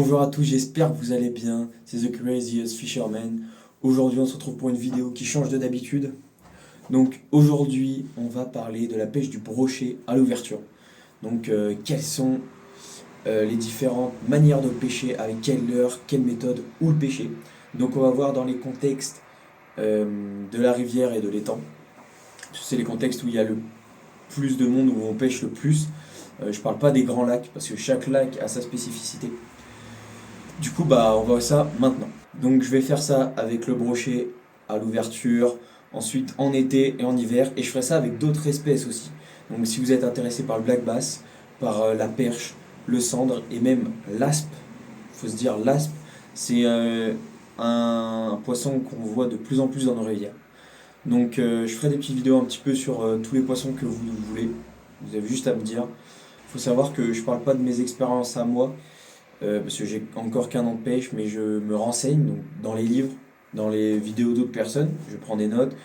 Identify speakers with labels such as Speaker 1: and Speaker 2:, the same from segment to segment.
Speaker 1: Bonjour à tous, j'espère que vous allez bien, c'est The Craziest Fisherman. Aujourd'hui on se retrouve pour une vidéo qui change de d'habitude. Donc aujourd'hui on va parler de la pêche du brochet à l'ouverture. Donc quelles sont les différentes manières de pêcher, avec quelle heure, quelle méthode, où le pêcher. Donc on va voir dans les contextes de la rivière et de l'étang. C'est les contextes où il y a le plus de monde, où on pêche le plus. Je parle pas des grands lacs parce que chaque lac a sa spécificité. Du coup, on va voir ça maintenant. Donc, je vais faire ça avec le brochet à l'ouverture, ensuite en été et en hiver, et je ferai ça avec d'autres espèces aussi. Donc, si vous êtes intéressé par le black bass, par la perche, le cendre et même l'aspe, il faut se dire l'aspe, c'est un poisson qu'on voit de plus en plus dans nos rivières. Donc, je ferai des petites vidéos un petit peu sur tous les poissons que vous voulez. Vous avez juste à me dire. Il faut savoir que je ne parle pas de mes expériences à moi, parce que j'ai encore qu'un an de pêche, mais je me renseigne donc, dans les livres, dans les vidéos d'autres personnes, je prends des notes,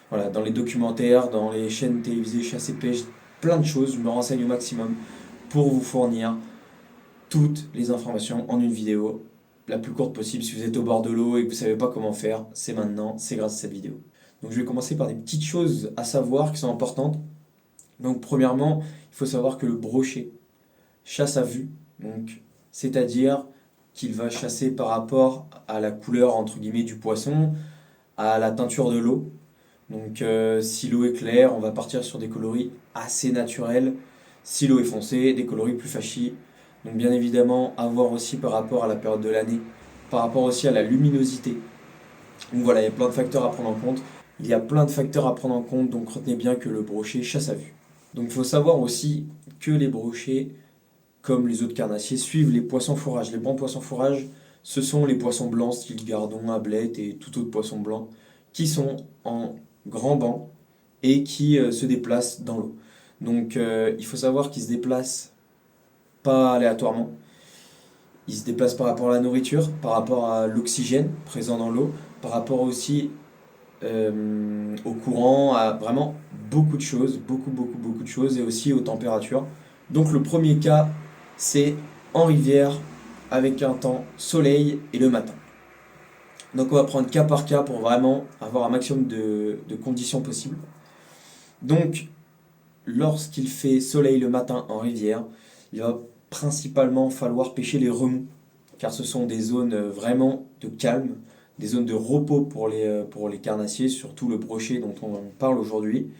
Speaker 1: voilà, dans les documentaires, dans les chaînes télévisées, chasse et pêche, plein de choses, je me renseigne au maximum pour vous fournir toutes les informations en une vidéo, la plus courte possible. Si vous êtes au bord de l'eau et que vous ne savez pas comment faire, c'est maintenant, c'est grâce à cette vidéo. Donc je vais commencer par des petites choses à savoir qui sont importantes. Donc premièrement, il faut savoir que le brochet chasse à vue, donc c'est-à-dire qu'il va chasser par rapport à la couleur entre guillemets du poisson, à la teinture de l'eau. Donc si l'eau est claire, on va partir sur des coloris assez naturels. Si l'eau est foncée, des coloris plus flashy. Donc bien évidemment, à voir aussi par rapport à la période de l'année, par rapport aussi à la luminosité. Donc voilà, il y a plein de facteurs à prendre en compte. Il y a plein de facteurs à prendre en compte, donc retenez bien que le brochet chasse à vue. Donc il faut savoir aussi que les brochets, comme les autres carnassiers, suivent les poissons fourrages. Les bons poissons fourrages, ce sont les poissons blancs, style gardon, ablette et tout autre poisson blanc, qui sont en grand banc et qui se déplacent dans l'eau. Donc il faut savoir qu'ils se déplacent pas aléatoirement. Ils se déplacent par rapport à la nourriture, par rapport à l'oxygène présent dans l'eau, par rapport aussi au courant, à vraiment beaucoup de choses, beaucoup de choses, et aussi aux températures. Donc le premier cas, c'est en rivière, avec un temps soleil et le matin. Donc on va prendre cas par cas pour vraiment avoir un maximum de conditions possibles. Donc lorsqu'il fait soleil le matin en rivière, il va principalement falloir pêcher les remous, car ce sont des zones vraiment de calme, des zones de repos pour les carnassiers, surtout le brochet dont on parle aujourd'hui.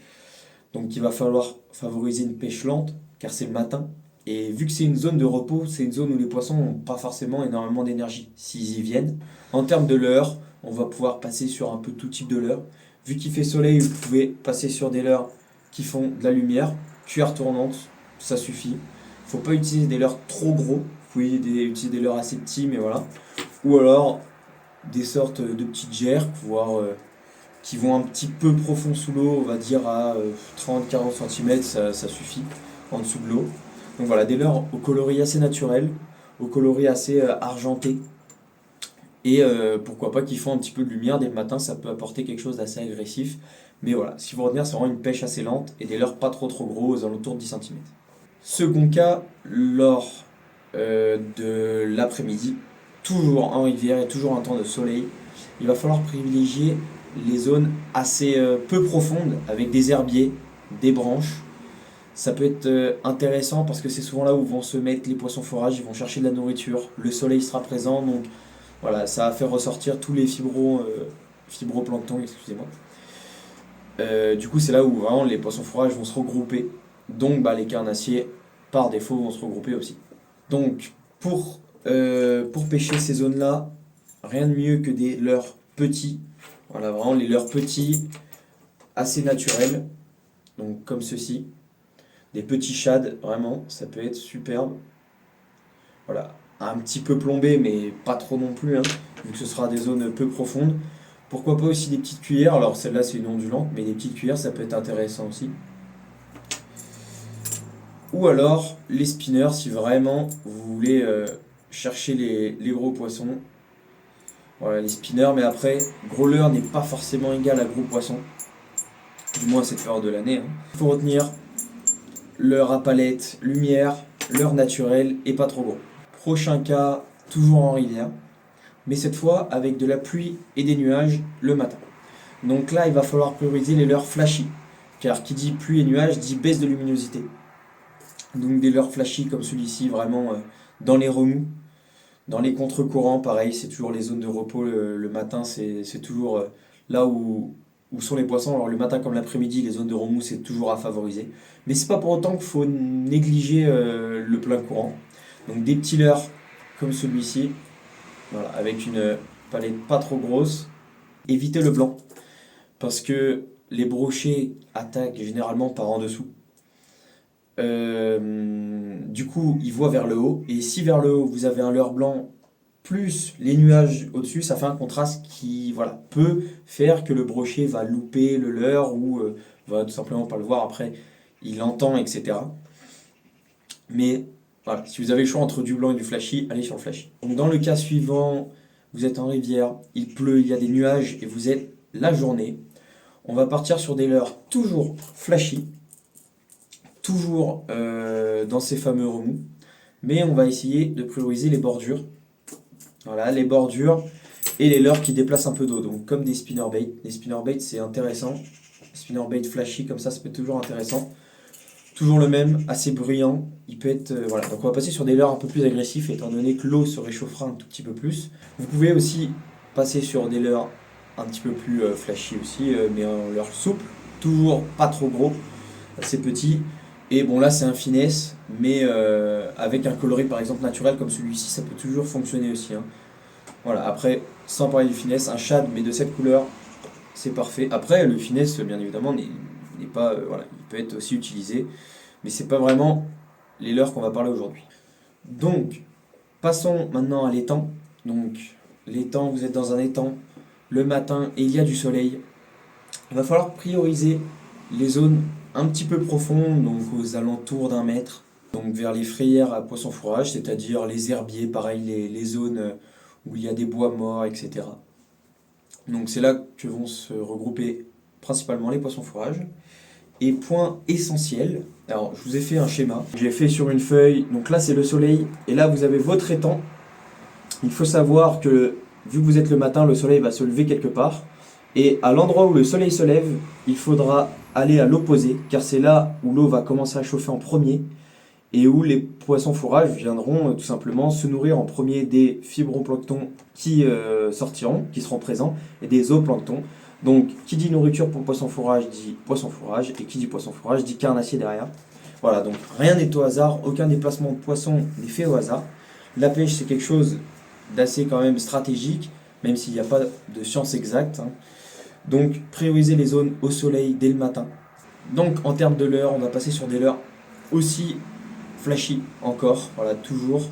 Speaker 1: Donc il va falloir favoriser une pêche lente, car c'est le matin. Et vu que c'est une zone de repos, c'est une zone où les poissons n'ont pas forcément énormément d'énergie s'ils y viennent. En termes de leurre, on va pouvoir passer sur un peu tout type de leurre. Vu qu'il fait soleil, vous pouvez passer sur des leurres qui font de la lumière, cuillère tournante, ça suffit. Il ne faut pas utiliser des leurres trop gros, vous pouvez utiliser des leurres assez petits, mais voilà. Ou alors des sortes de petites gerres, qui vont un petit peu profond sous l'eau, on va dire à 30-40 cm, ça suffit, en dessous de l'eau. Donc voilà, des leurres au coloris assez naturel, au coloris assez argenté. Et pourquoi pas qu'ils font un petit peu de lumière dès le matin, ça peut apporter quelque chose d'assez agressif. Mais voilà, ce qu'il faut retenir, c'est vraiment une pêche assez lente et des leurres pas trop gros, aux alentours de 10 cm. Second cas, lors de l'après-midi, toujours en rivière et toujours en temps de soleil, il va falloir privilégier les zones assez peu profondes avec des herbiers, des branches. Ça peut être intéressant parce que c'est souvent là où vont se mettre les poissons fourrages, ils vont chercher de la nourriture, le soleil sera présent, donc voilà, ça va faire ressortir tous les fibroplanctons, excusez-moi. Du coup, c'est là où vraiment les poissons fourrages vont se regrouper, donc les carnassiers, par défaut, vont se regrouper aussi. Donc, pour pêcher ces zones-là, rien de mieux que des leurres petits. Voilà, vraiment les leurres petits, assez naturels, donc comme ceci. Des petits shads, vraiment, ça peut être superbe. Voilà, un petit peu plombé, mais pas trop non plus, hein, vu que ce sera des zones peu profondes. Pourquoi pas aussi des petites cuillères, alors celle-là c'est une ondulante, mais des petites cuillères ça peut être intéressant aussi. Ou alors les spinners si vraiment vous voulez chercher les gros poissons. Voilà les spinners, mais après, gros leurre n'est pas forcément égal à gros poisson, du moins à cette période de l'année. Il faut retenir leurre à palette, lumière, leurre naturel et pas trop gros. Prochain cas, toujours en rivière, mais cette fois avec de la pluie et des nuages le matin. Donc là, il va falloir prioriser les leurres flashy, car qui dit pluie et nuages dit baisse de luminosité. Donc des leurres flashy comme celui-ci, vraiment dans les remous, dans les contre-courants, pareil, c'est toujours les zones de repos le matin, c'est toujours là où sont les poissons. Alors le matin comme l'après-midi, les zones de remous, c'est toujours à favoriser. Mais c'est pas pour autant qu'il faut négliger le plein courant. Donc des petits leurres comme celui-ci, voilà, avec une palette pas trop grosse. Évitez le blanc, parce que les brochets attaquent généralement par en dessous. Du coup, ils voient vers le haut, et si vers le haut vous avez un leurre blanc plus les nuages au-dessus, ça fait un contraste qui voilà, peut faire que le brochet va louper le leurre ou va tout simplement pas le voir après, il entend, etc. Mais voilà, si vous avez le choix entre du blanc et du flashy, allez sur le flashy. Donc dans le cas suivant, vous êtes en rivière, il pleut, il y a des nuages et vous êtes la journée, on va partir sur des leurres toujours flashy, toujours dans ces fameux remous, mais on va essayer de prioriser les bordures. Voilà, les bordures et les leurres qui déplacent un peu d'eau, donc comme des spinnerbait. Les spinnerbait, c'est intéressant. Spinnerbait flashy comme ça peut être toujours intéressant. Toujours le même, assez bruyant. Il peut être voilà. Donc on va passer sur des leurres un peu plus agressifs étant donné que l'eau se réchauffera un tout petit peu plus. Vous pouvez aussi passer sur des leurres un petit peu plus flashy aussi, mais un leurre souple, toujours pas trop gros, assez petit. Et bon là c'est un finesse, mais avec un coloris par exemple naturel comme celui-ci, ça peut toujours fonctionner aussi. Hein. Voilà, après, sans parler du finesse, un shad mais de cette couleur, c'est parfait. Après, le finesse, bien évidemment, n'est pas, voilà, il peut être aussi utilisé, mais c'est pas vraiment les leurres qu'on va parler aujourd'hui. Donc, passons maintenant à l'étang. Donc, l'étang, vous êtes dans un étang le matin et il y a du soleil. Il va falloir prioriser les zones un petit peu profondes, donc aux alentours d'un mètre, donc vers les frayères à poisson fourrage, c'est-à-dire les herbiers, pareil, les zones où il y a des bois morts, etc. Donc c'est là que vont se regrouper principalement les poissons fourrage. Et point essentiel, alors je vous ai fait un schéma, j'ai fait sur une feuille, donc là c'est le soleil, et là vous avez votre étang. Il faut savoir que vu que vous êtes le matin, le soleil va se lever quelque part, et à l'endroit où le soleil se lève, il faudra aller à l'opposé, car c'est là où l'eau va commencer à chauffer en premier, et où les poissons fourrage viendront tout simplement se nourrir en premier des fibroplanctons qui sortiront, qui seront présents, et des zooplanctons. Donc, qui dit nourriture pour poisson fourrage dit poisson fourrage, et qui dit poisson fourrage dit carnassier derrière. Voilà, donc rien n'est au hasard, aucun déplacement de poisson n'est fait au hasard. La pêche, c'est quelque chose d'assez quand même stratégique, même s'il n'y a pas de science exacte. Hein. Donc, prioriser les zones au soleil dès le matin. Donc, en termes de leurre, on va passer sur des leurres aussi flashy encore, voilà, toujours.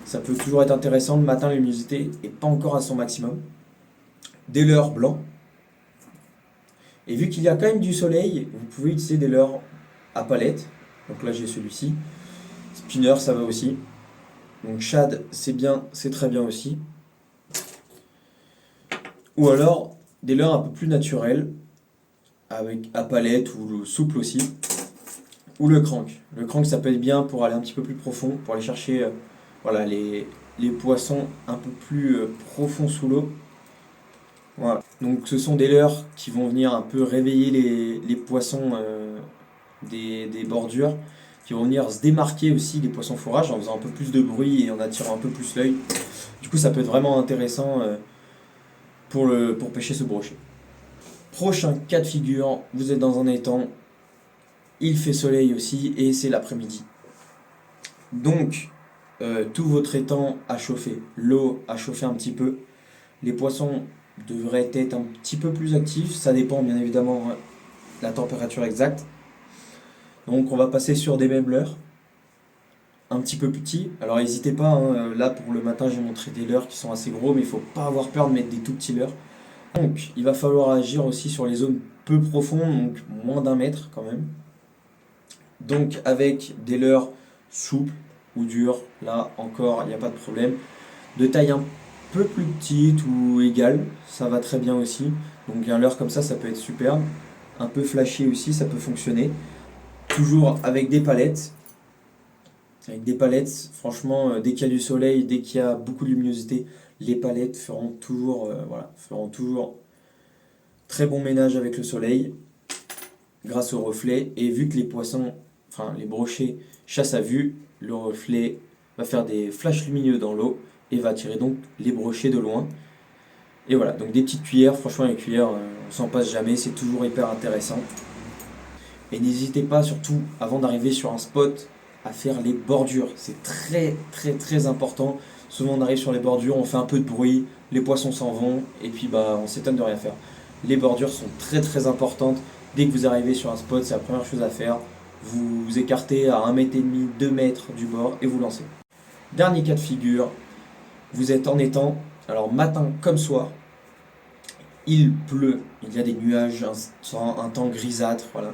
Speaker 1: Ça peut toujours être intéressant. Le matin, la luminosité n'est pas encore à son maximum. Des leurres blancs. Et vu qu'il y a quand même du soleil, vous pouvez utiliser des leurres à palette. Donc là, j'ai celui-ci. Spinner, ça va aussi. Donc shad, c'est bien, c'est très bien aussi. Ou alors des leurres un peu plus naturels, avec à palette ou souple aussi. Ou le crank. Le crank, ça peut être bien pour aller un petit peu plus profond, pour aller chercher voilà, les poissons un peu plus profonds sous l'eau. Voilà. Donc ce sont des leurres qui vont venir un peu réveiller les poissons des bordures, qui vont venir se démarquer aussi des poissons fourrage en faisant un peu plus de bruit et en attirant un peu plus l'œil. Du coup ça peut être vraiment intéressant pour pêcher ce brochet. Prochain cas de figure, vous êtes dans un étang, il fait soleil aussi et c'est l'après-midi. Donc tout votre étang a chauffé, l'eau a chauffé un petit peu, les poissons devraient être un petit peu plus actifs, ça dépend bien évidemment de la température exacte. Donc on va passer sur des mêmes leurres, un petit peu petits. Alors n'hésitez pas, hein, là pour le matin j'ai montré des leurres qui sont assez gros, mais il ne faut pas avoir peur de mettre des tout petits leurres. Donc il va falloir agir aussi sur les zones peu profondes, donc moins d'un mètre quand même. Donc avec des leurres souples ou dures, là encore il n'y a pas de problème. De taille un peu plus petite ou égale, ça va très bien aussi. Donc un leurre comme ça peut être superbe. Un peu flashé aussi, ça peut fonctionner. Toujours avec des palettes. avec des palettes. Franchement, dès qu'il y a du soleil, dès qu'il y a beaucoup de luminosité, les palettes feront toujours, feront toujours très bon ménage avec le soleil grâce au reflet. Et vu que les poissons, enfin les brochets chassent à vue, le reflet va faire des flashs lumineux dans l'eau et va attirer donc les brochets de loin. Et voilà, donc des petites cuillères, franchement les cuillères, on s'en passe jamais, c'est toujours hyper intéressant. Et n'hésitez pas surtout, avant d'arriver sur un spot, à faire les bordures. C'est très très très important. Souvent on arrive sur les bordures, on fait un peu de bruit, les poissons s'en vont, et puis on s'étonne de rien faire. Les bordures sont très très importantes. Dès que vous arrivez sur un spot, c'est la première chose à faire. Vous vous écartez à 1,5 m, 2 mètres du bord et vous lancez. Dernier cas de figure, vous êtes en étang, alors matin comme soir, il pleut, il y a des nuages, un temps grisâtre, voilà.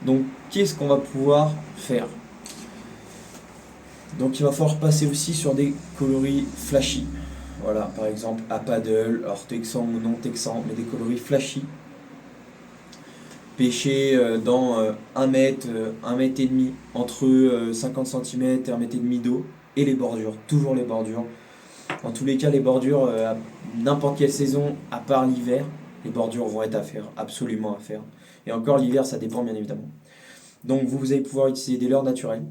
Speaker 1: Donc qu'est-ce qu'on va pouvoir faire? Donc il va falloir passer aussi sur des coloris flashy. Voilà, par exemple à paddle, alors texan ou non texan, mais des coloris flashy. Pêcher dans 1 mètre, 1 mètre et demi, entre 50 cm et 1 mètre et demi d'eau, et les bordures, toujours les bordures. Dans tous les cas, les bordures, à n'importe quelle saison, à part l'hiver, les bordures vont être à faire, absolument à faire. Et encore l'hiver, ça dépend bien évidemment. Donc vous allez pouvoir utiliser des leurres naturelles,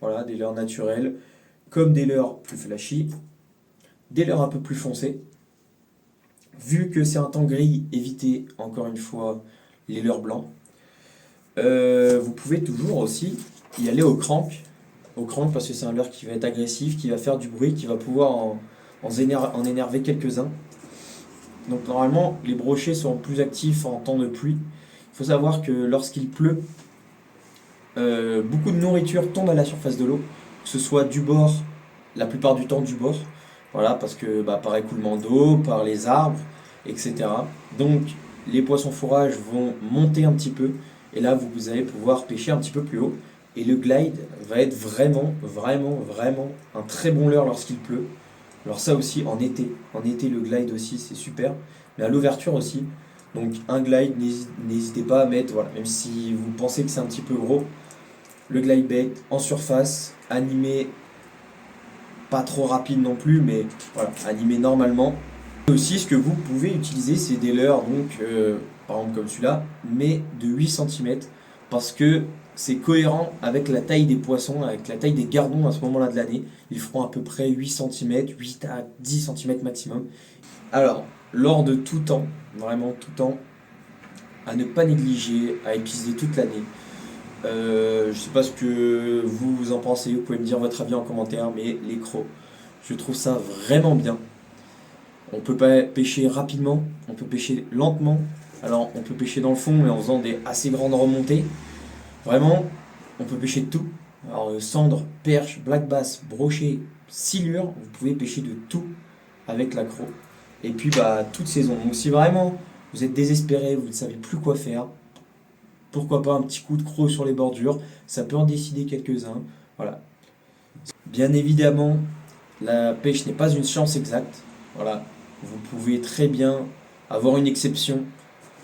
Speaker 1: voilà, des leurres naturelles, comme des leurres plus flashy, des leurres un peu plus foncées. Vu que c'est un temps gris, évitez encore une fois les leurres blancs. Vous pouvez toujours aussi y aller au crank parce que c'est un leurre qui va être agressif, qui va faire du bruit, qui va pouvoir en énerver quelques-uns. Donc normalement, les brochets sont plus actifs en temps de pluie. Il faut savoir que lorsqu'il pleut, beaucoup de nourriture tombe à la surface de l'eau, que ce soit du bord, la plupart du temps du bord, voilà, parce que par écoulement d'eau, par les arbres, etc. Donc les poissons fourrages vont monter un petit peu, et là vous allez pouvoir pêcher un petit peu plus haut. Et le glide va être vraiment, vraiment, vraiment un très bon leurre lorsqu'il pleut. Alors ça aussi en été le glide aussi c'est super, mais à l'ouverture aussi. Donc un glide, n'hésitez pas à mettre, voilà, même si vous pensez que c'est un petit peu gros, le glide bait en surface, animé, pas trop rapide non plus, mais voilà, animé normalement. Et aussi ce que vous pouvez utiliser c'est des leurres, donc par exemple comme celui-là, mais de 8 cm, parce que c'est cohérent avec la taille des poissons, avec la taille des gardons à ce moment-là de l'année. Ils feront à peu près 8 cm, 8 à 10 cm maximum. Alors, lors de tout temps, vraiment tout temps, à ne pas négliger, à utiliser toute l'année. Je ne sais pas ce que vous en pensez, vous pouvez me dire votre avis en commentaire, mais les crocs, je trouve ça vraiment bien. On peut pas pêcher rapidement, on peut pêcher lentement. Alors, on peut pêcher dans le fond, mais en faisant des assez grandes remontées. Vraiment, on peut pêcher de tout. Alors, cendre, perche, black bass, brochet, silure, vous pouvez pêcher de tout avec l'accro. Et puis, toute saison. Donc, si vraiment vous êtes désespéré, vous ne savez plus quoi faire, pourquoi pas un petit coup de croc sur les bordures, ça peut en décider quelques-uns. Voilà. Bien évidemment, la pêche n'est pas une science exacte. Voilà. Vous pouvez très bien avoir une exception.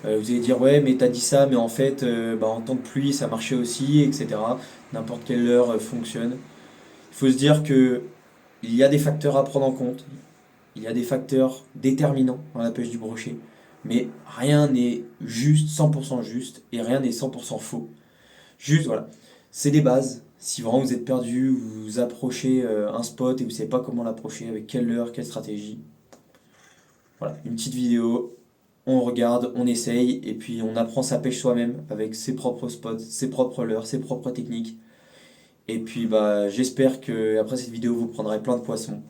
Speaker 1: Vous allez dire ouais mais t'as dit ça mais en fait en temps de pluie ça marchait aussi etc. N'importe quelle heure fonctionne. Il faut se dire que il y a des facteurs à prendre en compte. Il y a des facteurs déterminants dans la pêche du brochet. Mais rien n'est juste 100% juste et rien n'est 100% faux. Juste voilà, c'est des bases. Si vraiment vous êtes perdu, vous approchez un spot et vous ne savez pas comment l'approcher, avec quelle leurre, quelle stratégie. Voilà, une petite vidéo, on regarde, on essaye, et puis on apprend sa pêche soi-même avec ses propres spots, ses propres leurres, ses propres techniques. Et puis j'espère que après cette vidéo vous prendrez plein de poissons.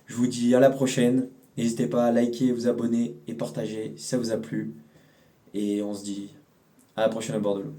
Speaker 1: Je vous dis à la prochaine, n'hésitez pas à liker, vous abonner et partager si ça vous a plu. Et on se dit à la prochaine à bord de l'eau.